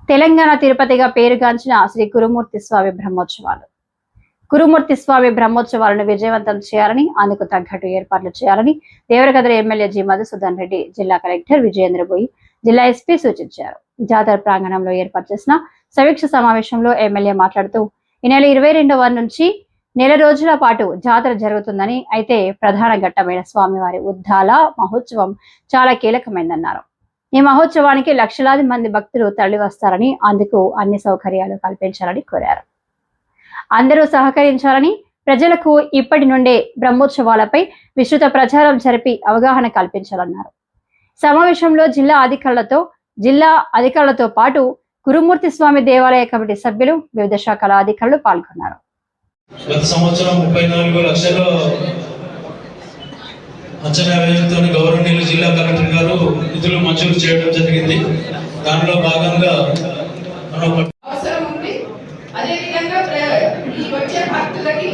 తెలంగాణ తిరుపతిగా పేరుగాంచిన శ్రీ గురుమూర్తి స్వామి బ్రహ్మోత్సవాలు. గురుమూర్తి స్వామి బ్రహ్మోత్సవాలను విజయవంతం చేయాలని, అందుకు తగ్గట్టు ఏర్పాట్లు చేయాలని దేవరకద్ర ఎమ్మెల్యే జి మధుసూదన్ రెడ్డి, జిల్లా కలెక్టర్ విజయేంద్రబోయి, జిల్లా ఎస్పీ సూచించారు. జాతర ప్రాంగణంలో ఏర్పాటు చేసిన సమీక్ష సమావేశంలో ఎమ్మెల్యే మాట్లాడుతూ, ఈ నెల 22వ నుంచి నెల రోజుల పాటు జాతర జరుగుతుందని, అయితే ప్రధాన ఘట్టమైన స్వామివారి ఉద్దాల మహోత్సవం చాలా కీలకమైందన్నారు. ఈ మహోత్సవానికి లక్షలాది మంది భక్తులు తరలి వస్తారని, అందుకు అన్ని సౌకర్యాలు కల్పించాలని కోరారు. అందరూ సహకరించాలని, ప్రజలకు ఇప్పటి నుండే బ్రహ్మోత్సవాలపై విస్తృత ప్రచారం జరిపి అవగాహన కల్పించాలన్నారు. సమావేశంలో జిల్లా అధికారులతో పాటు గురుమూర్తి స్వామి దేవాలయ కమిటీ సభ్యులు, వివిధ శాఖల అధికారులు పాల్గొన్నారు. గత సంవత్సరం 34 లక్షల అంచనా వ్యయంతో గౌరవనీయులు జిల్లా కలెక్టర్ గారు నిధులు మంజూరు చేయడం జరిగింది. దానిలో భాగంగా అవసరం ఉంది. అదే విధంగా ఈ వచ్చే భక్తులకి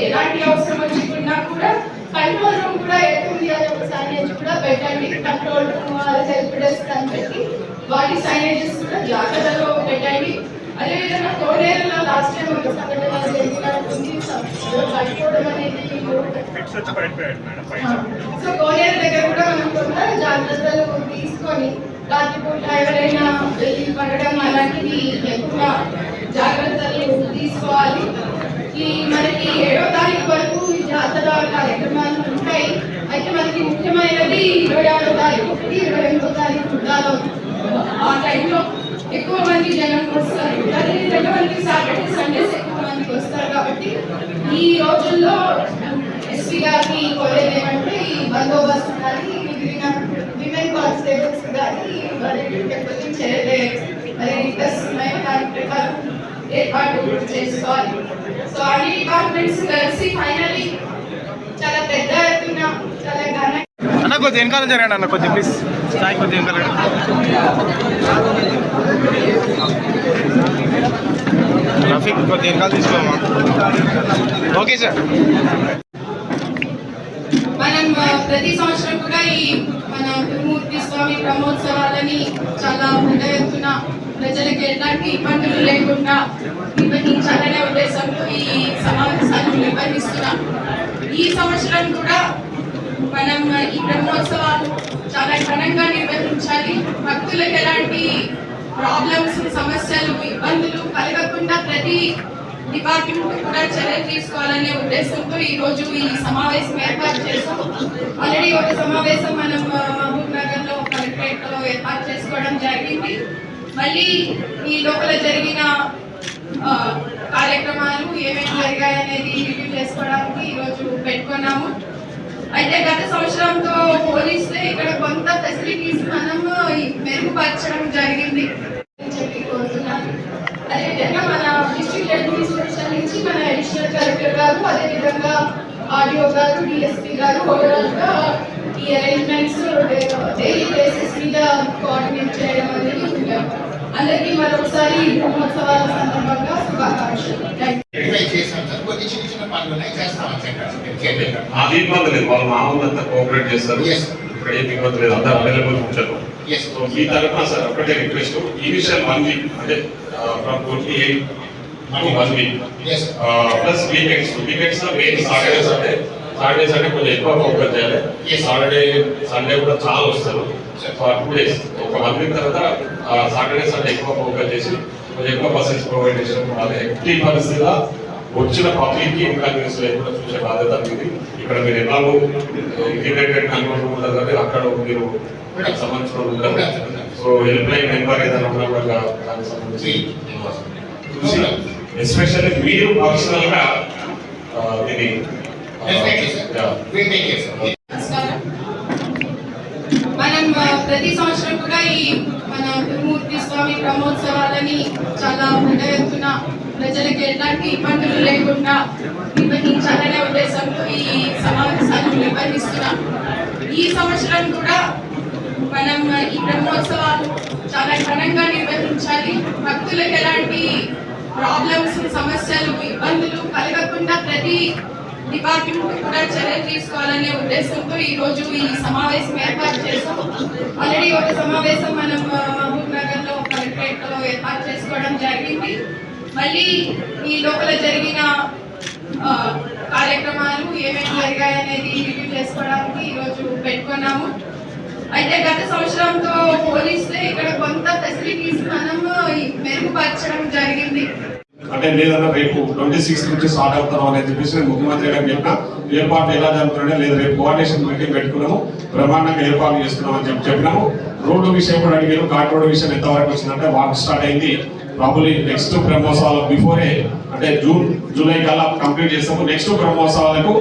ఎలాంటి అవసరం వచ్చినా కూడా కంట్రోల్ రూమ్ కూడా ఎట్టుంది అనే ఒక సైనేజ్ కూడా పెట్టండి. కంట్రోల్ రూమ్ హెల్ప్ డెస్క్ అని పెట్టి వాటి సైనేజెస్ కూడా జాగ్రత్తలో పెట్టండి. అదేవిధంగా కోనేరులో లాస్ట్ టైం ఒక సంఘటన జరిగినట్టుంది. పడిపోవడం అనేది సో కోనేరు దగ్గర కూడా మనం కొంత జాగ్రత్తలు తీసుకొని రాత్రిపూట ఎవరైనా వెళ్ళి పడడం అలాంటివి ఎక్కువ జాగ్రత్తలు తీసుకోవాలి. ఈ మనకి 7వ తారీఖు వరకు ఈ జాతర కార్యక్రమాలు ఉంటాయి. అయితే మనకి ముఖ్యమైనది 26వ తారీఖు, 28వ తారీఖు ఉండాలో ఆ టైంలో ఎక్కువ మంది జనం వస్తారు. అదేవిధంగా మనకి సాటర్డే సండేస్ ఎక్కువ మందికి వస్తారు. కాబట్టి ఈ రోజుల్లో ఎస్పీ గారికి కోరేది ఏమంటే ఈ బందోబస్తు కానీ మిగిలిన విమెన్ కానిస్టేబుల్స్ కానీ రిక్వెస్ట్ ఉన్నాయో దాని ప్రకారం ఏర్పాటు చేసుకోవాలి. సో అన్ని డిపార్ట్మెంట్స్ కలిసి ఫైనల్లీ చాలా పెద్ద ఎత్తున చాలా ఘన కొద్దిగా వెనకాల జరగండి అన్న, కొద్దిగా ప్లీజ్ సాయి, కొద్దిగా వెనకాల ట్రాఫిక్ కొద్దిగా వెనకాల తీసుకోమా. Okay sir. మనం ప్రతి సంవత్సరం కూడా ఈ మన గురుమూర్తి స్వామి బ్రహ్మోత్సవాలని చాలా పెద్ద ఎత్తున ప్రజలకు ఎలాంటి ఇబ్బందులు లేకుండా నిర్వహించాలనే ఉద్దేశంతో ఈ సమావేశాలను నిర్వహిస్తున్నాం. ఈ సంవత్సరం కూడా మనం ఈ బ్రహ్మోత్సవాలు చాలా ఘనంగా నిర్వహించాలి. భక్తులకు ఎలాంటి ప్రాబ్లమ్స్, సమస్యలు, ఇబ్బందులు కలగకుండా ప్రతి డిపార్ట్మెంట్ కూడా చర్యలు తీసుకోవాలనే ఉద్దేశంతో ఈ రోజు ఈ సమావేశం ఏర్పాటు చేస్తాం. ఆల్రెడీ ఒక సమావేశం మనం మహబూబ్ నగర్ లో కలెక్టరేట్ లో ఏర్పాటు చేసుకోవడం జరిగింది. మళ్ళీ ఈ లోపల జరిగిన కార్యక్రమాలు ఏమేమి జరిగాయనేది రివ్యూ చేసుకోవడానికి ఈరోజు పెట్టుకున్నాము. అయితే గత సంవత్సరంతో పోలీసులే ఇక్కడ కొంత ఫెసిలిటీస్ మనం మెరుగుపరచడం జరిగింది చెప్పి కోరుతున్నాను. అదేవిధంగా మన డిస్ట్రిక్ట్ అడ్మినిస్ట్రేషన్ నుంచి మన అడిషనల్ కలెక్టర్ గారు, అదేవిధంగా ఆర్డీఓ గారు, డిఎస్పీ గారు ఓవరాల్ గా ఈ అరేంజ్మెంట్స్ డైలీ బేసిస్ మీద కోఆర్డినేట్ చేయడం అనేది అందరికీ మరొకసారి బ్రహ్మోత్సవాల సందర్భంగా శుభాకాంక్షలు. కోఆపరేట్ చేస్తారు. ఇక్కడ ఏం ఇబ్బంది లేదు, అంతా అవైలబుల్ ఉంటారు. ఈ తరఫున సార్ ఒకటే రిక్వెస్ట్, ఇనిషియల్ 1 వీక్ అంటే from 28 to 1 week plus weekends main Saturday Sunday కొంచెం ఎక్కువ ఫోకస్ చేయాలి. సాటర్డే సండే కూడా చాలా వస్తారు. 2 days ఒక 1 వీక్ తర్వాత సాటర్డే సండే ఎక్కువ ఫోకస్ చేసి కొంచెం ఎక్కువ బస్సెస్ ప్రొవైడ్ చేసిన ఎట్టి పరిస్థితిగా వచ్చిన పబ్లిక్ కి ఇన్కన్వీనియన్స్ లేకుండా చూసే బాధ్యత మీది. ఇక్కడ మీరు ఎలాగో ఇంటిగ్రేటెడ్ కంట్రోల్ రూమ్ ఉంటుంది కాబట్టి అక్కడ మీరు సంబంధించిన ఉంటారు. సో హెల్ప్ లైన్ నెంబర్ ఏదైనా ఉన్నా కూడా దానికి సంబంధించి చూసి ఎస్పెషల్లీ మీరు పర్సనల్ గా దీన్ని మనం ప్రతి సంవత్సరం కూడా ఈ మన గురుమూర్తి స్వామి బ్రహ్మోత్సవాలని చాలా పెద్ద ఎత్తున ప్రజలకు ఎలాంటి ఇబ్బందులు లేకుండా నిర్వహించాలనే ఉద్దేశంతో ఈ సమావేశాలను నిర్వహిస్తున్నాం. ఈ సంవత్సరం కూడా మనం ఈ బ్రహ్మోత్సవాలు చాలా ఘనంగా నిర్వహించాలి. భక్తులకు ఎలాంటి ప్రాబ్లమ్స్, సమస్యలు, ఇబ్బందులు కలగకుండా ప్రతి డిపార్ట్మెంట్ కూడా చర్యలు తీసుకోవాలనే ఉద్దేశంతో ఈ రోజు ఈ సమావేశం ఏర్పాటు చేస్తాం. ఆల్రెడీ ఒక సమావేశం మనం మహబూబ్ నగర్ లో కలెక్టరేట్ లో ఏర్పాటు చేసుకోవడం జరిగింది. మళ్ళీ ఈ లోపల జరిగిన కార్యక్రమాలు ఏమేమి జరిగాయనేది రివ్యూ చేసుకోవడానికి ఈరోజు పెట్టుకున్నాము. అయితే గత సంవత్సరంతో పోలిస్తే ఇక్కడ కొంత ఫెసిలిటీస్ మనం మెరుగుపరచడం జరిగింది. అంటే లేదన్నా రేపు 26 నుంచి స్టార్ట్ అవుతాం అని చెప్పేసి ముఖ్యమంత్రి గారు చెప్పిన ఏర్పాట్లు ఎలా జరుగుతున్నాయో లేదు రేపు కోఆర్డినేషన్ మీటింగ్ పెట్టుకున్నాము, బ్రహ్మాండంగా ఏర్పాట్లు చేస్తున్నాం అని చెప్పినాము. రోడ్డు విషయం కూడా అడిగారు. ఘాట్ రోడ్డు విషయం ఎంతవరకు వచ్చిందంటే వర్క్ స్టార్ట్ అయింది. ప్రాబులీ నెక్స్ట్ బ్రహ్మోత్సవాల బిఫోరే అంటే జూలై కల్లా కంప్లీట్ చేస్తాము. నెక్స్ట్ బ్రహ్మోత్సవాలకు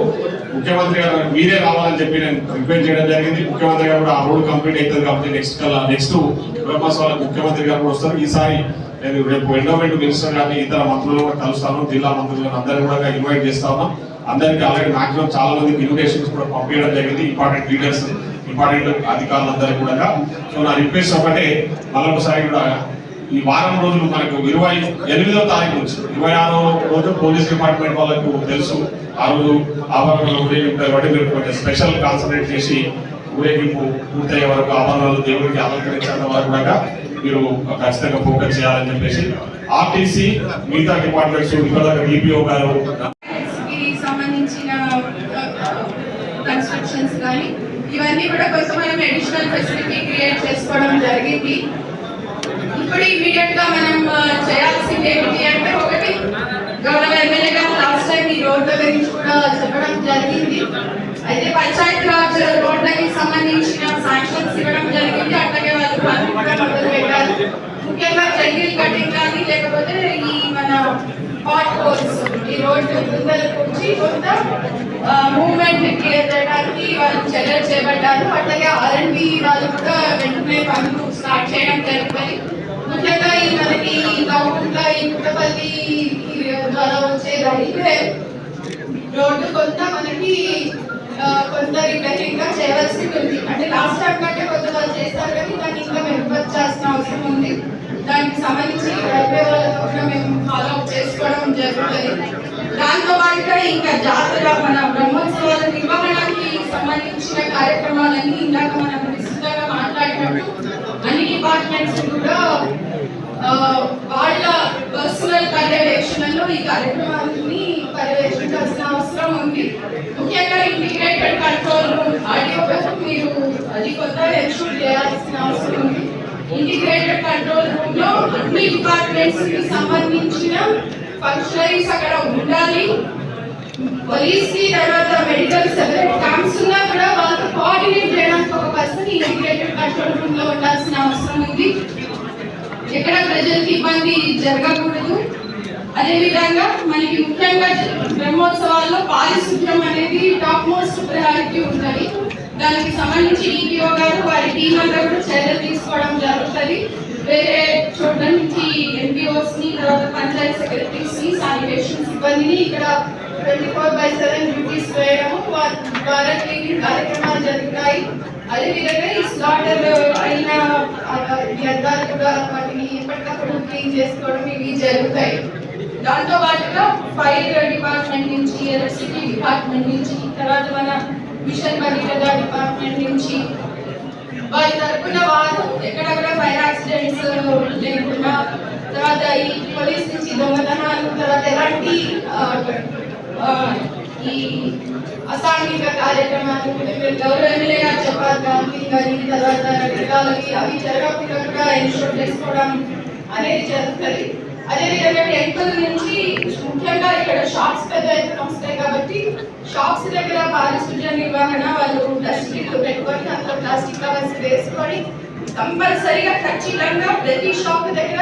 ముఖ్యమంత్రి గారు మీరే రావాలని చెప్పి నేను రిక్వెస్ట్ చేయడం జరిగింది. ముఖ్యమంత్రి గారు కూడా ఆ రోడ్ కంప్లీట్ అవుతుంది కాబట్టి నెక్స్ట్ బ్రహ్మోత్సవాలకు ముఖ్యమంత్రి గారు కూడా వస్తారు. ఈసారి నేను రేపు ఎండోమెంట్ మినిస్టర్ గారిని ఇతర మంత్రులు కూడా కలుస్తాను, జిల్లా మంత్రులను అందరినీ కూడా ఇన్వైట్ చేస్తా ఉన్నాం. అందరికీ ఆల్రెడీ మాక్సిమం చాలా మందికి ఇన్విటేషన్స్ కూడా పంపించడం జరిగింది, ఇంపార్టెంట్ లీడర్స్ ఇంపార్టెంట్ అధికారులందరికీ కూడా. సో నా రిక్వెస్ట్ ఒకటే, మరొకసారి కూడా ఈ వారం రోజులు మనకు 28వ తారీఖు నుంచి 26వ రోజు పోలీస్ డిపార్ట్మెంట్ వాళ్ళకు తెలుసు. ఆ రోజు ఆభరణాలు ఊరేగింపు కాబట్టి మీరు కొంచెం స్పెషల్ కాన్సన్ట్రేట్ చేసి ఊరేగింపు పూర్తయ్యే వరకు ఆభరణాలు దేవుడికి అలంకరించడం వరకు కూడా మీరు ఖచ్చితంగా ఫోకస్ చేయాలని చెప్పేసి ఆర్టీసీ మిగతా డిపార్ట్మెంట్స్ ఇక్కడ డిపిఓ గారు సంబంధించిన కన్స్ట్రక్షన్స్ కానీ ఇవన్నీ కూడా కొంచెం మనం అడిషనల్ ఫెసిలిటీ క్రియేట్ చేసుకోవడం జరిగింది. ఇప్పుడు ఇమీడియట్ గా మనం చేయాల్సింది ఏంటి అంటే, ఒకటి గౌరవ ఎమ్మెల్యే గారు లాస్ట్ టైం ఈ రోడ్ల గురించి కూడా చెప్పడం జరిగింది. అయితే పంచాయతీ రాజ్ రోడ్లకి సంబంధించిన శాంక్షన్స్ ఇవ్వడం జరిగింది. అట్లాగే వాళ్ళు పనులు కూడా మొదలు పెట్టారు. ముఖ్యంగా జంగిల్ కటింగ్ కానీ లేకపోతే ఈ మన హాట్ హోల్స్ ఈ రోడ్డు ముందర నుంచి కొంత మూవ్మెంట్ క్లియర్ చేయడానికి వాళ్ళు చర్యలు చేపట్టారు. అట్లాగే R&D వాళ్ళు కూడా వెంటనే పనులు స్టార్ట్ చేయడం జరుగుతుంది. ముఖ్యంగా ఈ మనకి గౌకుంట్ల ఈ పుట్టపల్లి ద్వారా వచ్చే రైల్వే రోడ్డు కొంత మనకి కొంత రిపేరింగ్ గా చేయవలసి ఉంది. అంటే లాస్ట్ టైం కంటే కొంత వాళ్ళు చేస్తారు కానీ దాన్ని ఇంకా మెరుగుపరచాల్సిన అవసరం ఉంది. దానికి సంబంధించి రైల్వే వాళ్ళతో కూడా మేము ఫాలో అప్ చేసుకోవడం జరుగుతుంది. దాంతో పాటుగా ఇంకా జాతర మన బ్రహ్మోత్సవాల నిర్వహణకి సంబంధించిన కార్యక్రమాలన్నీ ఇందాక మనం విస్తృతంగా మాట్లాడినట్టు అన్ని డిపార్ట్మెంట్స్ కూడా వాళ్ళ పర్సనల్ పర్యవేక్షణలో ఈ కార్యక్రమాలని పర్యవేక్షించాల్సిన అవసరం ఉంది. ముఖ్యంగా ఇంటిగ్రేటెడ్ కంట్రోల్ రూమ్ ఆడియో మీరు అది కొత్త ఎన్షూర్ చేయాల్సిన అవసరం ఉంది. ఇంటిగ్రేటెడ్ కంట్రోల్ రూమ్ లో అన్ని డిపార్ట్మెంట్స్ కి సంబంధించిన ఫంక్షనరీస్ అక్కడ ఉండాలి. పోలీస్ కి తర్వాత మెడికల్ సెపరేట్ క్యాంప్స్ ఉన్నా కూడా వాళ్ళతో కోఆర్డినేట్ చేయడానికి ఒక పర్సన్ ఇంటిగ్రేటెడ్ కంట్రోల్ రూమ్ లో ఉండాల్సిన అవసరం ఉంది. ఎక్కడ ప్రజలకు ఇబ్బంది జరగకూడదు. అదేవిధంగా మనకి ముఖ్యంగా బ్రహ్మోత్సవాల్లో పారిశుద్ధ్యం అనేది టాప్ మోస్ట్ ప్రయారిటీ ఉంటుంది. దానికి సంబంధించి డిపిఓ గారు వారి టీం అంతా కూడా చర్యలు తీసుకోవడం జరుగుతుంది. వేరే చోట్ల నుంచి NPOs ని తర్వాత పంచాయత్ సెక్రటరీస్ ని శానిటేషన్ సిబ్బందిని ఇక్కడ 24/7 డ్యూటీస్ వేయడము ద్వారా క్లీనింగ్ కార్యక్రమాలు జరుగుతాయి. అదేవిధంగా ఈ స్లాటర్ అయిన వ్యర్థాలు కూడా వాటిని ఎప్పటికప్పుడు క్లీన్ చేసుకోవడం ఇవి జరుగుతాయి. దాంతో పాటుగా ఫైర్ డిపార్ట్మెంట్ నుంచి, ఎలక్ట్రిసిటీ డిపార్ట్మెంట్ నుంచి, తర్వాత మన మిషన్ భగీరథ డిపార్ట్మెంట్ నుంచి వారి తరఫున వారు ఎక్కడెక్కడ ఫైర్ యాక్సిడెంట్స్ లేకుండా, తర్వాత ఈ పోలీస్ నుంచి దొంగతనాలు, తర్వాత ఎలాంటి ఈ అసాంఘిక కార్యక్రమాలు గౌరవ ఎమ్మెల్యే గారు చెప్పారు కానీ తర్వాత రకరకాలకి అవి జరగకుండా కూడా ఎన్షూర్ చేసుకోవడం అనేది జరుగుతుంది. అదేవిధంగా టెంపుల్ నుంచి ముఖ్యంగా ఇక్కడ షాప్స్ పెద్ద ఎత్తున వస్తాయి కాబట్టి షాప్స్ దగ్గర పారిశుద్ధ్య నిర్వహణ వాళ్ళు డస్ట్బిన్లు పెట్టుకొని అందులో ప్లాస్టిక్ కవర్స్ వేసుకొని కంపల్సరీగా ఖచ్చితంగా ప్రతి షాప్ దగ్గర